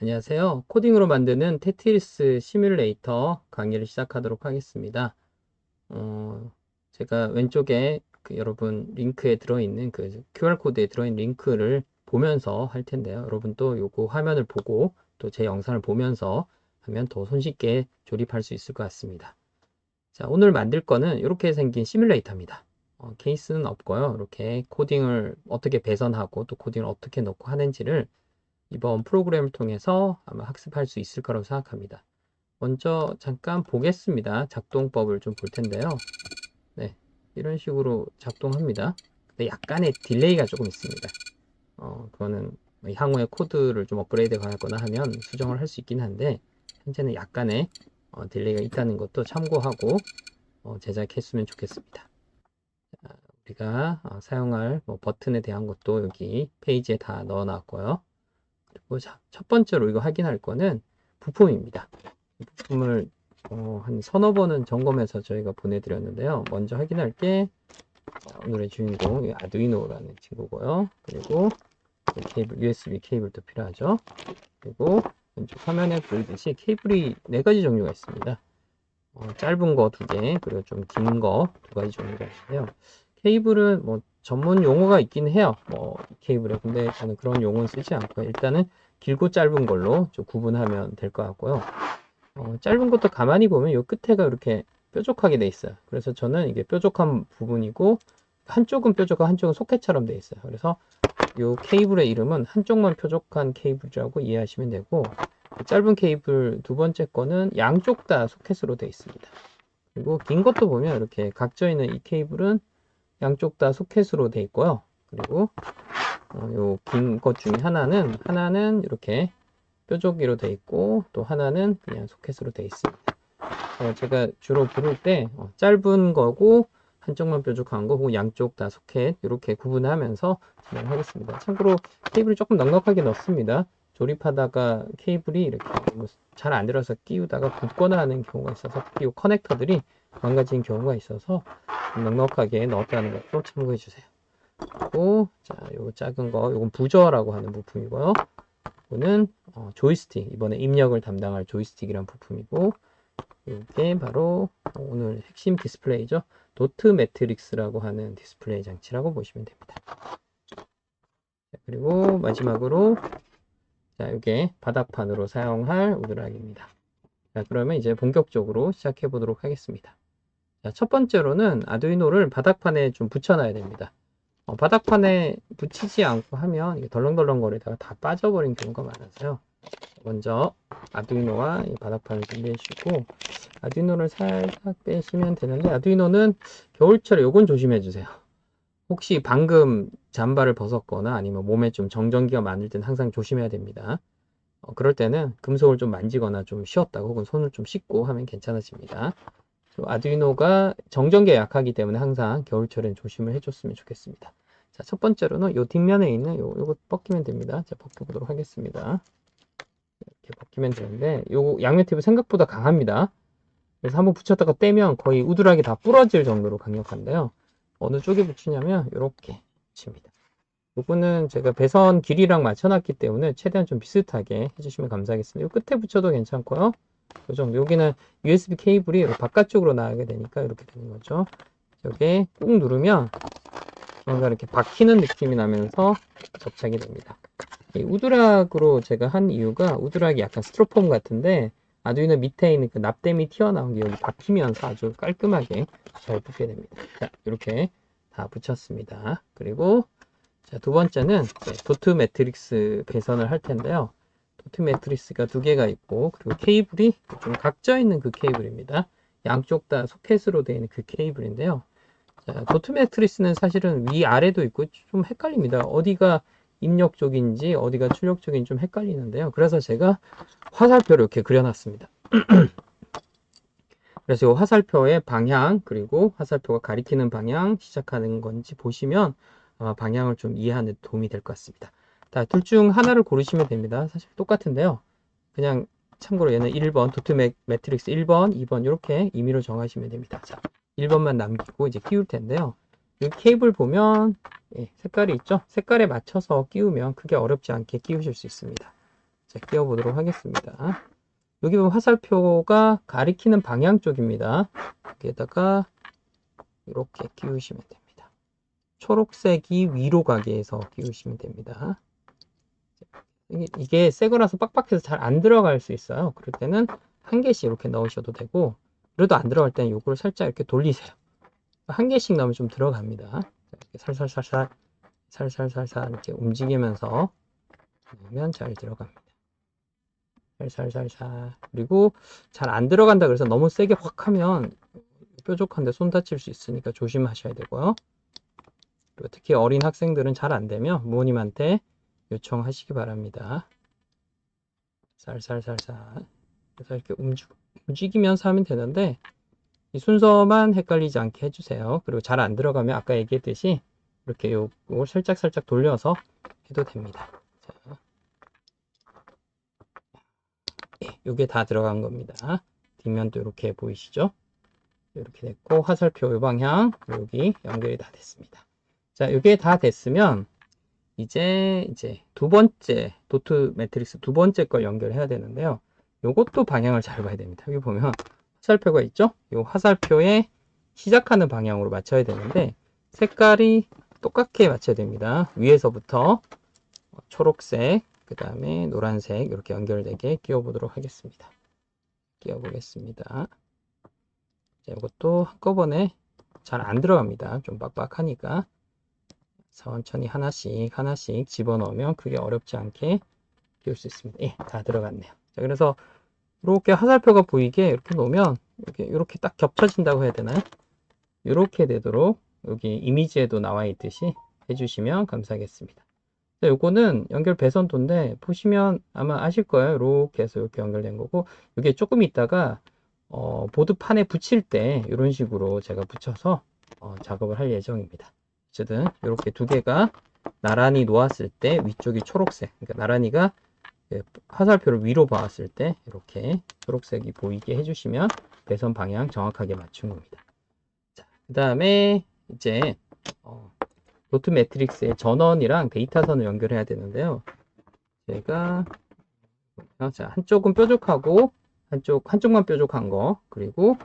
안녕하세요. 코딩으로 만드는 테트리스 시뮬레이터 강의를 시작하도록 하겠습니다. 어, 제가 왼쪽에 여러분 링크에 들어있는 QR코드에 들어있는 링크를 보면서 할 텐데요. 여러분 또 요거 화면을 보고 또 제 영상을 보면서 하면 더 손쉽게 조립할 수 있을 것 같습니다. 자, 오늘 만들 거는 이렇게 생긴 시뮬레이터입니다. 케이스는 없고요. 이렇게 코딩을 어떻게 배선하고 또 코딩을 어떻게 넣고 하는지를 이번 프로그램을 통해서 아마 학습할 수 있을 거라고 생각합니다. 먼저 잠깐 보겠습니다. 작동법을 좀 볼 텐데요. 네, 이런 식으로 작동합니다. 근데 약간의 딜레이가 조금 있습니다. 그거는 향후에 코드를 좀 업그레이드 하거나 하면 수정을 할 수 있긴 한데 현재는 약간의 딜레이가 있다는 것도 참고하고 제작했으면 좋겠습니다. 자, 우리가 사용할 버튼에 대한 것도 여기 페이지에 다 넣어 놨고요. 그리고 첫 번째로 이거 확인할 거는 부품입니다. 부품을 한 서너 번은 점검해서 저희가 보내드렸는데요. 먼저 확인할 게 오늘의 주인공 아두이노라는 친구고요. 그리고 케이블, USB 케이블도 필요하죠. 그리고 왼쪽 화면에 보이듯이 케이블이 4가지 종류가 있습니다. 짧은 거 2개, 그리고 좀 긴 거 2가지 종류가 있는데요. 케이블은 뭐 전문 용어가 있긴 해요. 케이블에. 근데 저는 그런 용어는 쓰지 않고요. 일단은 길고 짧은 걸로 좀 구분하면 될 것 같고요. 짧은 것도 가만히 보면 이 끝에가 이렇게 뾰족하게 돼 있어요. 그래서 저는 이게 뾰족한 부분이고 한쪽은 뾰족하고 한쪽은 소켓처럼 돼 있어요. 그래서 이 케이블의 이름은 한쪽만 뾰족한 케이블이라고 이해하시면 되고, 짧은 케이블 두 번째 거는 양쪽 다 소켓으로 돼 있습니다. 그리고 긴 것도 보면 이렇게 각져 있는 이 케이블은 양쪽 다 소켓으로 돼 있고요. 그리고 요 긴 것 중에 하나는 이렇게 뾰족이로 돼 있고 또 하나는 그냥 소켓으로 돼 있습니다. 제가 주로 부를 때 짧은 거고 한쪽만 뾰족한 거 혹은 양쪽 다 소켓 이렇게 구분하면서 진행하겠습니다. 참고로 케이블이 조금 넉넉하게 넣습니다. 조립하다가 케이블이 이렇게 잘 안 들어서 끼우다가 붙거나 하는 경우가 있어서 이 커넥터들이 망가진 경우가 있어서 넉넉하게 넣었다는 것도 참고해 주세요. 그리고 자, 요 작은 거 요건 부저라고 하는 부품이고요. 이거는 조이스틱, 이번에 입력을 담당할 조이스틱이란 부품이고, 이게 바로 오늘 핵심 디스플레이죠. 도트 매트릭스라고 하는 디스플레이 장치라고 보시면 됩니다. 그리고 마지막으로 자, 이게 바닥판으로 사용할 우드락입니다. 자, 그러면 이제 본격적으로 시작해 보도록 하겠습니다. 자, 첫 번째로는 아두이노를 바닥판에 좀 붙여놔야 됩니다. 바닥판에 붙이지 않고 하면 이게 덜렁덜렁 거리다가 다 빠져버린 경우가 많아서요. 먼저 아두이노와 이 바닥판을 준비해 주시고 아두이노를 살짝 빼시면 되는데, 아두이노는 겨울철에 요건 조심해 주세요. 혹시 방금 잠바를 벗었거나 아니면 몸에 좀 정전기가 많을 때는 항상 조심해야 됩니다. 그럴 때는 금속을 좀 만지거나 좀 쉬었다가 혹은 손을 좀 씻고 하면 괜찮아집니다. 아두이노가 정전기가 약하기 때문에 항상 겨울철엔 조심을 해줬으면 좋겠습니다. 자, 첫 번째로는 요 뒷면에 있는 요거 벗기면 됩니다. 자, 벗겨보도록 하겠습니다. 이렇게 벗기면 되는데 요 양면 팁이 생각보다 강합니다. 그래서 한번 붙였다가 떼면 거의 우드락이 다 부러질 정도로 강력한데요. 어느 쪽에 붙이냐면 이렇게 붙입니다. 요거는 제가 배선 길이랑 맞춰놨기 때문에 최대한 좀 비슷하게 해주시면 감사하겠습니다. 요 끝에 붙여도 괜찮고요. 요 정도. 여기는 USB 케이블이 바깥쪽으로 나가게 되니까 이렇게 되는 거죠. 여기에 꾹 누르면 뭔가 이렇게 박히는 느낌이 나면서 접착이 됩니다. 이 우드락으로 제가 한 이유가 우드락이 약간 스티로폼 같은데 아두이노 밑에 있는 그 납땜이 튀어나온 게 여기 박히면서 아주 깔끔하게 잘 붙게 됩니다. 자, 이렇게 다 붙였습니다. 그리고 자, 두 번째는 도트 매트릭스 배선을 할 텐데요. 도트 매트릭스가 2개가 있고 그리고 케이블이 좀 각져 있는 그 케이블입니다. 양쪽 다 소켓으로 되어 있는 그 케이블인데요. 자, 도트 매트리스는 사실은 위아래도 있고 좀 헷갈립니다. 어디가 입력 쪽인지 어디가 출력 쪽인지 좀 헷갈리는데요. 그래서 제가 화살표를 이렇게 그려놨습니다. 그래서 이 화살표의 방향 그리고 화살표가 가리키는 방향 시작하는 건지 보시면 아마 방향을 좀 이해하는 데 도움이 될 것 같습니다. 둘 중 하나를 고르시면 됩니다. 사실 똑같은데요. 그냥 참고로 얘는 1번 도트 매트릭스 1번 2번 이렇게 임의로 정하시면 됩니다. 자, 1번만 남기고 이제 끼울 텐데요. 이 케이블 보면 색깔이 있죠? 색깔에 맞춰서 끼우면 크게 어렵지 않게 끼우실 수 있습니다. 자, 끼워보도록 하겠습니다. 여기 보면 화살표가 가리키는 방향 쪽입니다. 여기에다가 이렇게 끼우시면 됩니다. 초록색이 위로 가게 해서 끼우시면 됩니다. 이게 새 거라서 빡빡해서 잘 안 들어갈 수 있어요. 그럴 때는 한 개씩 이렇게 넣으셔도 되고, 그래도 안 들어갈 때는 요거를 살짝 이렇게 돌리세요. 한 개씩 넣으면 좀 들어갑니다. 이렇게 살살살살 이렇게 움직이면서 넣으면 잘 들어갑니다. 살살살살. 그리고 잘 안 들어간다 그래서 너무 세게 확 하면 뾰족한데 손 다칠 수 있으니까 조심하셔야 되고요. 그리고 특히 어린 학생들은 잘 안 되면 부모님한테 요청하시기 바랍니다. 살살살살. 그래서 이렇게 움직이면서 하면 되는데, 이 순서만 헷갈리지 않게 해주세요. 그리고 잘 안 들어가면 아까 얘기했듯이 이렇게 요걸 살짝살짝 돌려서 해도 됩니다. 자, 요게 다 들어간 겁니다. 뒷면도 이렇게 보이시죠? 이렇게 됐고, 화살표 요 방향, 여기 연결이 다 됐습니다. 자, 요게 다 됐으면 이제 두 번째 도트 매트릭스 두 번째 걸 연결해야 되는데요. 요것도 방향을 잘 봐야 됩니다. 여기 보면 화살표가 있죠? 요 화살표에 시작하는 방향으로 맞춰야 되는데 색깔이 똑같게 맞춰야 됩니다. 위에서부터 초록색, 그 다음에 노란색 이렇게 연결되게 끼워 보도록 하겠습니다. 끼워 보겠습니다. 이것도 한꺼번에 잘 안 들어갑니다. 좀 빡빡하니까 천천히 하나씩 집어넣으면 그게 어렵지 않게 끼울 수 있습니다. 예, 다 들어갔네요. 자, 그래서 이렇게 화살표가 보이게 이렇게 놓으면 이렇게 딱 겹쳐진다고 해야 되나요? 이렇게 되도록 여기 이미지에도 나와 있듯이 해주시면 감사하겠습니다. 자, 요거는 연결 배선도인데 보시면 아마 아실 거예요. 이렇게 해서 이렇게 연결된 거고, 이게 조금 있다가 보드판에 붙일 때 이런 식으로 제가 붙여서 작업을 할 예정입니다. 어쨌든 이렇게 두 개가 나란히 놓았을 때 위쪽이 초록색, 그러니까 나란히가 화살표를 위로 봤을 때 이렇게 초록색이 보이게 해주시면 배선 방향 정확하게 맞춘 겁니다. 자, 그 다음에 이제 도트 매트릭스의 전원이랑 데이터선을 연결해야 되는데요. 제가 자, 한쪽은 뾰족하고 한쪽만 뾰족한 거, 그리고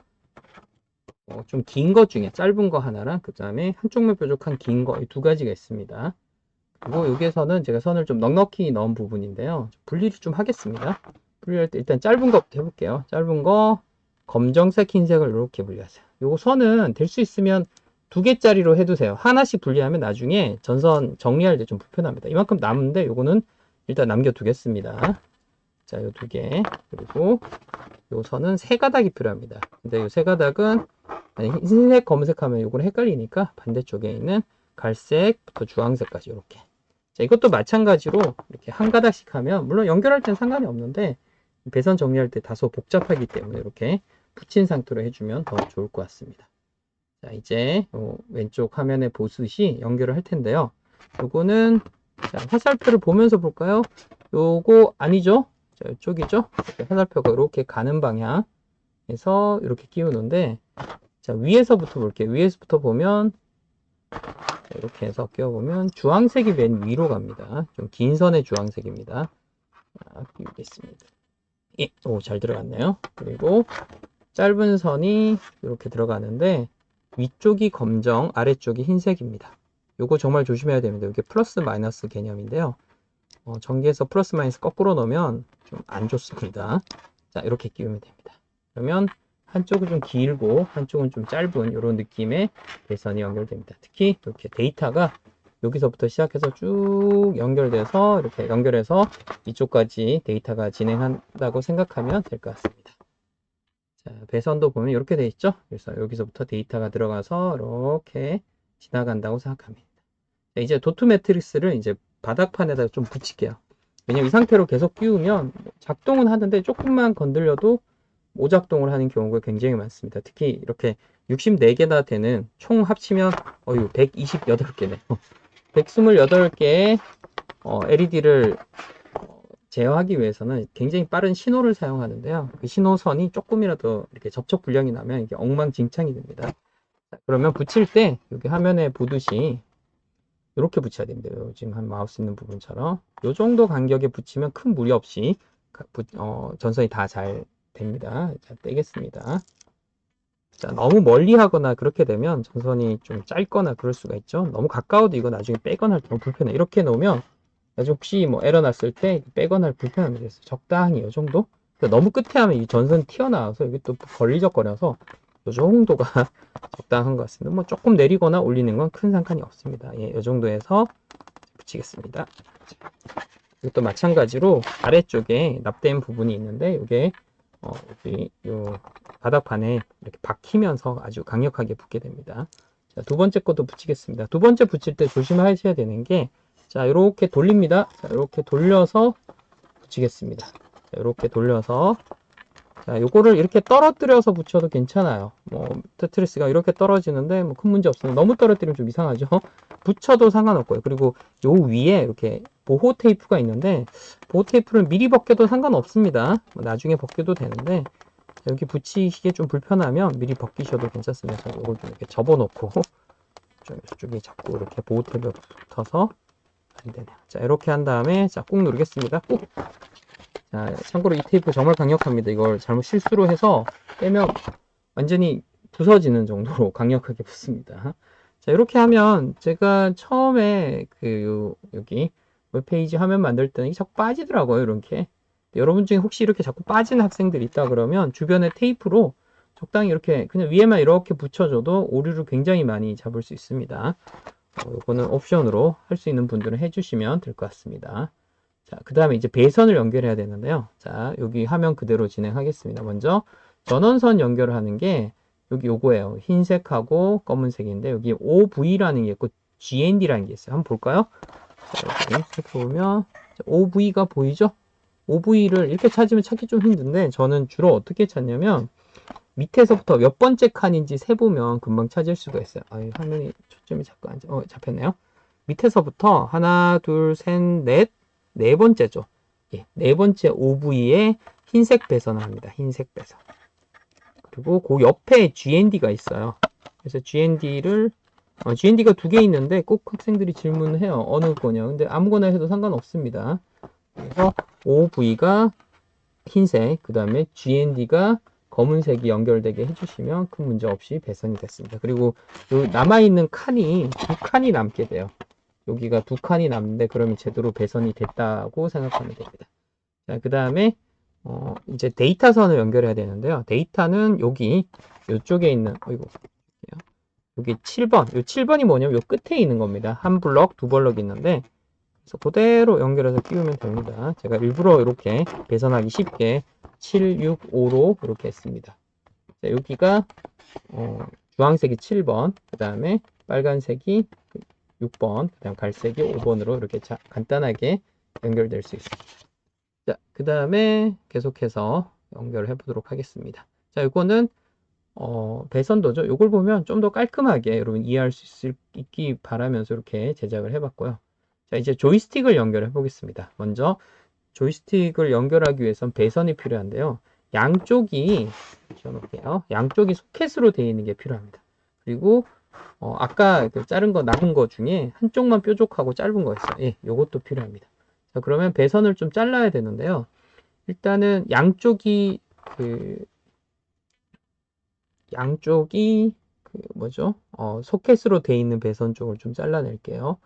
좀 긴 것 중에 짧은 거 하나랑 그 다음에 한쪽만 뾰족한 긴 거, 이 두 가지가 있습니다. 그리고 여기에서는 제가 선을 좀 넉넉히 넣은 부분인데요. 분리를 좀 하겠습니다. 분리할 때 일단 짧은 거부터 해볼게요. 짧은 거 검정색, 흰색을 이렇게 분리하세요. 요거 선은 될 수 있으면 두 개짜리로 해두세요. 하나씩 분리하면 나중에 전선 정리할 때 좀 불편합니다. 이만큼 남은데 요거는 일단 남겨두겠습니다. 자, 요 두 개. 그리고 요 선은 세 가닥이 필요합니다. 근데 요 세 가닥은 흰색, 검은색 하면 요거는 헷갈리니까 반대쪽에 있는 갈색부터 주황색까지 이렇게. 자, 이것도 마찬가지로 이렇게 한 가닥씩 하면 물론 연결할 땐 상관이 없는데 배선 정리할 때 다소 복잡하기 때문에 이렇게 붙인 상태로 해주면 더 좋을 것 같습니다. 자, 이제 왼쪽 화면에 보듯이 연결을 할 텐데요. 요거는 자, 화살표를 보면서 볼까요? 요거 아니죠? 자, 이쪽이죠? 화살표가 이렇게 가는 방향에서 이렇게 끼우는데, 자, 위에서부터 볼게요. 위에서부터 보면 이렇게 해서 끼워보면 주황색이 맨 위로 갑니다. 좀 긴 선의 주황색입니다. 자, 끼우겠습니다. 예, 오, 잘 들어갔네요. 그리고 짧은 선이 이렇게 들어가는데 위쪽이 검정, 아래쪽이 흰색입니다. 요거 정말 조심해야 됩니다. 이게 플러스 마이너스 개념인데요. 전기에서 플러스 마이너스 거꾸로 넣으면 좀 안 좋습니다. 자, 이렇게 끼우면 됩니다. 그러면 한쪽은 좀 길고 한쪽은 좀 짧은 이런 느낌의 배선이 연결됩니다. 특히 이렇게 데이터가 여기서부터 시작해서 쭉 연결돼서 이렇게 연결해서 이쪽까지 데이터가 진행한다고 생각하면 될 것 같습니다. 자, 배선도 보면 이렇게 돼 있죠? 그래서 여기서부터 데이터가 들어가서 이렇게 지나간다고 생각합니다. 자, 이제 도트 매트릭스를 이제 바닥판에다 좀 붙일게요. 왜냐면 이 상태로 계속 끼우면 작동은 하는데 조금만 건들려도 오작동을 하는 경우가 굉장히 많습니다. 특히 이렇게 64개나 되는 총 합치면 128개네요. 128개의 LED를 제어하기 위해서는 굉장히 빠른 신호를 사용하는데요. 그 신호선이 조금이라도 이렇게 접촉 불량이 나면 이게 엉망진창이 됩니다. 자, 그러면 붙일 때 여기 화면에 보듯이 이렇게 붙여야 됩니다. 요 지금 한 마우스 있는 부분처럼 요 정도 간격에 붙이면 큰 무리 없이 전선이 다 잘 됩니다. 자, 떼겠습니다. 자, 너무 멀리 하거나 그렇게 되면 전선이 좀 짧거나 그럴 수가 있죠. 너무 가까워도 이거 나중에 빼거나 할 때 너무 불편해. 이렇게 놓으면 나중에 혹시 뭐 에러 났을 때 빼거나 할 불편함이 있어요. 적당히 이 정도? 너무 끝에 하면 이 전선 튀어나와서 여기 또 걸리적거려서 이 정도가 적당한 것 같습니다. 뭐 조금 내리거나 올리는 건 큰 상관이 없습니다. 예, 이 정도에서 붙이겠습니다. 이것도 마찬가지로 아래쪽에 납땜 부분이 있는데 이게 여기 요 바닥판에 이렇게 박히면서 아주 강력하게 붙게 됩니다. 자, 두 번째 것도 붙이겠습니다. 두 번째 붙일 때 조심하셔야 되는 게, 자, 이렇게 돌립니다. 자, 이렇게 돌려서 붙이겠습니다. 자, 이렇게 돌려서, 자, 요거를 이렇게 떨어뜨려서 붙여도 괜찮아요. 뭐, 테트리스가 이렇게 떨어지는데, 뭐, 큰 문제 없습니다. 너무 떨어뜨리면 좀 이상하죠? 붙여도 상관없고요. 그리고 요 위에 이렇게 보호 테이프가 있는데, 보호 테이프를 미리 벗겨도 상관없습니다. 뭐 나중에 벗겨도 되는데, 여기 붙이시기에 좀 불편하면 미리 벗기셔도 괜찮습니다. 이걸 좀 이렇게 접어놓고, 좀 이쪽에 자꾸 이렇게 보호 테이프가 붙어서, 안 되네요. 자, 이렇게 한 다음에, 자, 꾹 누르겠습니다. 꾹! 자, 참고로 이 테이프 정말 강력합니다. 이걸 잘못 실수로 해서 빼면 완전히 부서지는 정도로 강력하게 붙습니다. 자, 이렇게 하면 제가 처음에 여기 웹페이지 화면 만들 때는 이게 자꾸 빠지더라고요. 이렇게. 여러분 중에 혹시 이렇게 자꾸 빠지는 학생들이 있다 그러면 주변에 테이프로 적당히 이렇게 그냥 위에만 이렇게 붙여줘도 오류를 굉장히 많이 잡을 수 있습니다. 이거는 옵션으로 할 수 있는 분들은 해주시면 될 것 같습니다. 자, 그 다음에 이제 배선을 연결해야 되는데요. 자, 여기 화면 그대로 진행하겠습니다. 먼저 전원선 연결을 하는 게 여기 요거예요. 흰색하고 검은색인데 여기 OV라는 게 있고 GND라는 게 있어요. 한번 볼까요? 자, 여기 살펴보면 OV가 보이죠? OV를 이렇게 찾으면 찾기 좀 힘든데 저는 주로 어떻게 찾냐면 밑에서부터 몇 번째 칸인지 세보면 금방 찾을 수가 있어요. 화면이 초점이 자꾸 잡혔네요. 밑에서부터 하나, 둘, 셋, 넷, 네 번째죠. 예, 네 번째 OV에 흰색 배선을 합니다. 흰색 배선. 그리고 그 옆에 GND가 있어요. 그래서 GND가 두 개 있는데 꼭 학생들이 질문을 해요. 어느 거냐. 근데 아무거나 해도 상관없습니다. 그래서 OV가 흰색, 그 다음에 GND가 검은색이 연결되게 해주시면 큰 문제 없이 배선이 됐습니다. 그리고 남아있는 칸이 두 칸이 남게 돼요. 여기가 두 칸이 남는데 그러면 제대로 배선이 됐다고 생각하면 됩니다. 자, 그 다음에 이제 데이터선을 연결해야 되는데요. 데이터는 여기 이쪽에 있는 여기 7번. 이 7번이 뭐냐면 요 끝에 있는 겁니다. 한 블럭, 두 블럭 있는데 그래서 그대로 연결해서 끼우면 됩니다. 제가 일부러 이렇게 배선하기 쉽게 7, 6, 5로 이렇게 했습니다. 자, 여기가 주황색이 7번, 그 다음에 빨간색이 6번, 그 다음 갈색이 5번으로 이렇게 간단하게 연결될 수 있습니다. 자, 그 다음에 계속해서 연결을 해보도록 하겠습니다. 자, 이거는 배선도죠. 이걸 보면 좀 더 깔끔하게 여러분 이해할 수 있기 바라면서 이렇게 제작을 해봤고요. 자, 이제 조이스틱을 연결해 보겠습니다. 먼저 조이스틱을 연결하기 위해선 배선이 필요한데요. 양쪽이 지워놓을게요. 양쪽이 소켓으로 되어 있는 게 필요합니다. 그리고 아까 자른 거 남은 거 중에 한쪽만 뾰족하고 짧은 거 있어요. 예, 요것도 필요합니다. 자, 그러면 배선을 좀 잘라야 되는데요. 일단은 양쪽이 소켓으로 되어 있는 배선 쪽을 좀 잘라낼게요.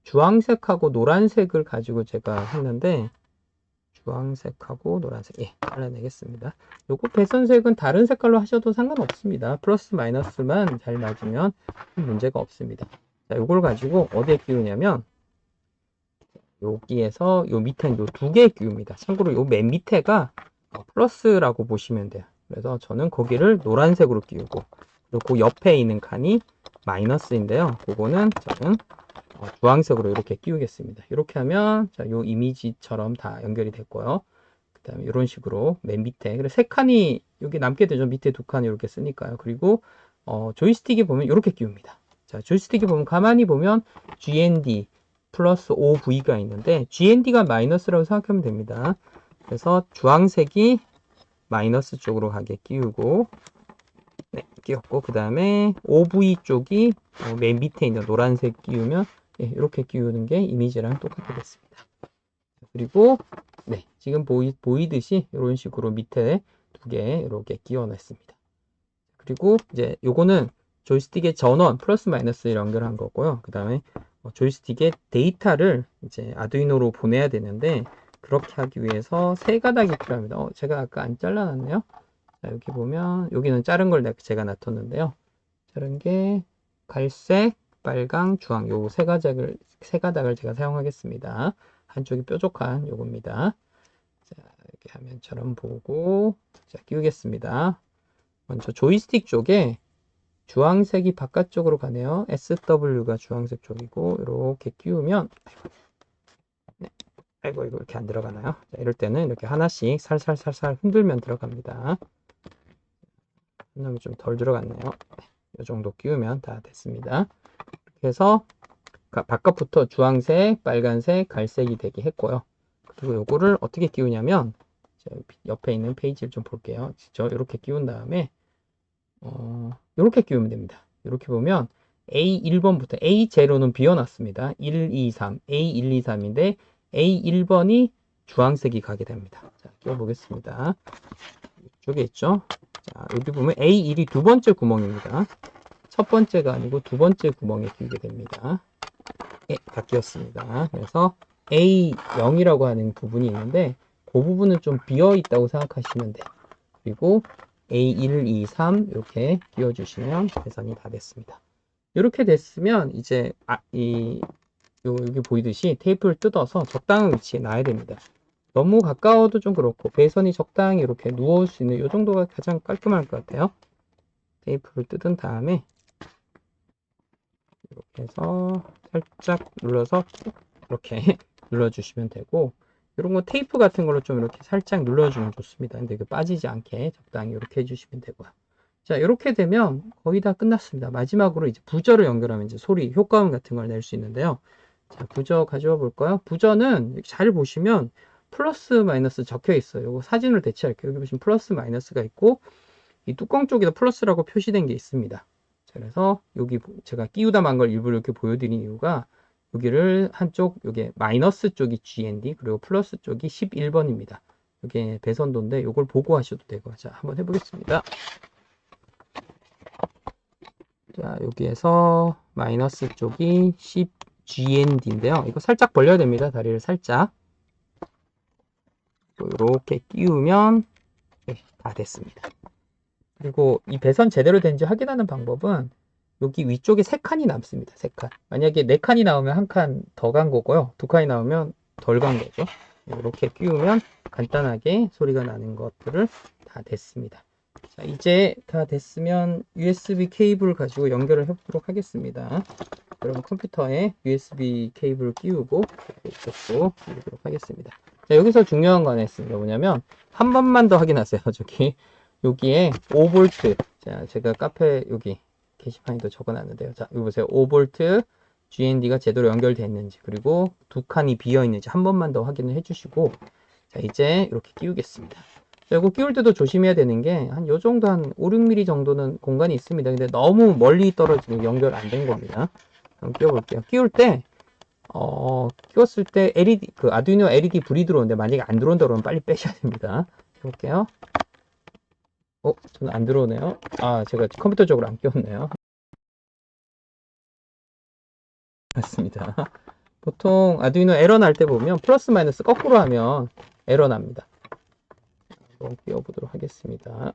주황색하고 노란색을 가지고 제가 했는데 주황색하고 노란색 잘라내겠습니다. 요거 배선색은 다른 색깔로 하셔도 상관없습니다. 플러스 마이너스만 잘 맞으면 문제가 없습니다. 자, 요걸 가지고 어디에 끼우냐면 여기에서 요 밑에 요 두 개 끼웁니다. 참고로 요 맨 밑에가 플러스라고 보시면 돼요. 그래서 저는 거기를 노란색으로 끼우고 그리고 그 옆에 있는 칸이 마이너스인데요. 그거는 저는 주황색으로 이렇게 끼우겠습니다. 이렇게 하면 자, 요 이미지처럼 다 연결이 됐고요. 그 다음에 이런 식으로 맨 밑에 그래서 세 칸이 여기 남게 되죠. 밑에 두 칸이 이렇게 쓰니까요. 그리고 조이스틱이 보면 이렇게 끼웁니다. 자, 조이스틱이 보면 가만히 보면 GND 플러스 OV가 있는데 GND가 마이너스라고 생각하면 됩니다. 그래서 주황색이 마이너스 쪽으로 가게 끼우고 끼웠고 그 다음에 OV 쪽이 맨 밑에 있는 노란색 끼우면 예, 이렇게 끼우는 게 이미지랑 똑같게 됐습니다. 그리고 네, 지금 보이듯이 이런 식으로 밑에 두 개 이렇게 끼워냈습니다. 그리고 이제 요거는 조이스틱의 전원 플러스 마이너스 연결한 거고요. 그 다음에 조이스틱의 데이터를 이제 아두이노로 보내야 되는데 그렇게 하기 위해서 세 가닥이 필요합니다. 제가 아까 안 잘라놨네요. 자, 여기 보면 여기는 자른 걸 제가 놔뒀는데요. 자른 게 갈색, 빨강, 주황 요 세 가닥을 제가 사용하겠습니다. 한쪽이 뾰족한 요겁니다. 자, 이렇게 화면처럼 보고 자, 끼우겠습니다. 먼저 조이스틱 쪽에 주황색이 바깥쪽으로 가네요. SW가 주황색 쪽이고 이렇게 끼우면 아이고 이거 이렇게 안 들어가나요? 자, 이럴 때는 이렇게 하나씩 살살살살 흔들면 들어갑니다. 한 놈이 좀 덜 들어갔네요. 이 정도 끼우면 다 됐습니다. 그래서 바깥부터 주황색, 빨간색, 갈색이 되게 했고요. 그리고 요거를 어떻게 끼우냐면 옆에 있는 페이지를 좀 볼게요. 직접 이렇게 끼운 다음에 이렇게 끼우면 됩니다. 이렇게 보면 A1번부터 A0는 비워놨습니다. 1, 2, 3, A1, 2, 3인데 A1번이 주황색이 가게 됩니다. 자, 끼워보겠습니다. 이쪽에 있죠. 자, 여기 보면 A1이 두 번째 구멍입니다. 첫 번째가 아니고 두 번째 구멍에 끼우게 됩니다. 예, 다 끼웠습니다. 그래서 A0이라고 하는 부분이 있는데 그 부분은 좀 비어 있다고 생각하시면 돼요. 그리고 A1, 2, 3 이렇게 끼워주시면 배선이 다 됐습니다. 이렇게 됐으면 이제 여기 보이듯이 테이프를 뜯어서 적당한 위치에 놔야 됩니다. 너무 가까워도 좀 그렇고 배선이 적당히 이렇게 누워올 수 있는 이 정도가 가장 깔끔할 것 같아요. 테이프를 뜯은 다음에 이렇게 해서 살짝 눌러서 이렇게 눌러주시면 되고 이런 거 테이프 같은 걸로 좀 이렇게 살짝 눌러주면 좋습니다. 근데 그 빠지지 않게 적당히 이렇게 해주시면 되고요. 자, 이렇게 되면 거의 다 끝났습니다. 마지막으로 이제 부저를 연결하면 이제 소리, 효과음 같은 걸 낼 수 있는데요. 자, 부저 가져와 볼까요? 부저는 잘 보시면 플러스 마이너스 적혀 있어요. 이거 사진을 대체할게요. 여기 보시면 플러스 마이너스가 있고 이 뚜껑 쪽에도 플러스라고 표시된 게 있습니다. 자, 그래서 여기 제가 끼우다 만 걸 일부러 이렇게 보여드린 이유가 여기를 한쪽 여기 마이너스 쪽이 GND 그리고 플러스 쪽이 11번입니다. 이게 배선도인데 이걸 보고 하셔도 되고 자 한번 해보겠습니다. 자 여기에서 마이너스 쪽이 10GND인데요. 이거 살짝 벌려야 됩니다. 다리를 살짝 이렇게 끼우면 네, 다 됐습니다. 그리고 이 배선 제대로 된지 확인하는 방법은 여기 위쪽에 3칸이 남습니다. 3칸. 만약에 4칸이 나오면 한 칸 더 간 거고요. 2칸이 나오면 덜 간 거죠. 이렇게 끼우면 간단하게 소리가 나는 것들을 다 됐습니다. 자, 이제 다 됐으면 USB 케이블 가지고 연결을 해보도록 하겠습니다. 여러분 컴퓨터에 USB 케이블 끼우고 이쪽도 끼우도록 하겠습니다. 자, 여기서 중요한 거 하나 있습니다. 뭐냐면 한 번만 더 확인하세요. 저기 여기에 5V 자 제가 카페 여기 게시판에도 적어놨는데요. 자 여기 보세요. 5V GND가 제대로 연결됐는지 그리고 두 칸이 비어있는지 한 번만 더 확인을 해주시고 자 이제 이렇게 끼우겠습니다. 자, 이거 끼울 때도 조심해야 되는 게 한 요 정도 한 5, 6mm 정도는 공간이 있습니다. 근데 너무 멀리 떨어지면 연결 안 된 겁니다. 한번 끼워볼게요. 끼울 때 끼웠을 때 LED 그 아두이노 LED 불이 들어오는데 만약에 안 들어온다 그러면 빨리 빼셔야 됩니다. 해볼게요. 저는 안 들어오네요. 제가 컴퓨터 쪽으로 안 끼웠네요. 맞습니다. 보통 아두이노 에러 날 때 보면 플러스 마이너스 거꾸로 하면 에러 납니다. 한번 끼워보도록 하겠습니다.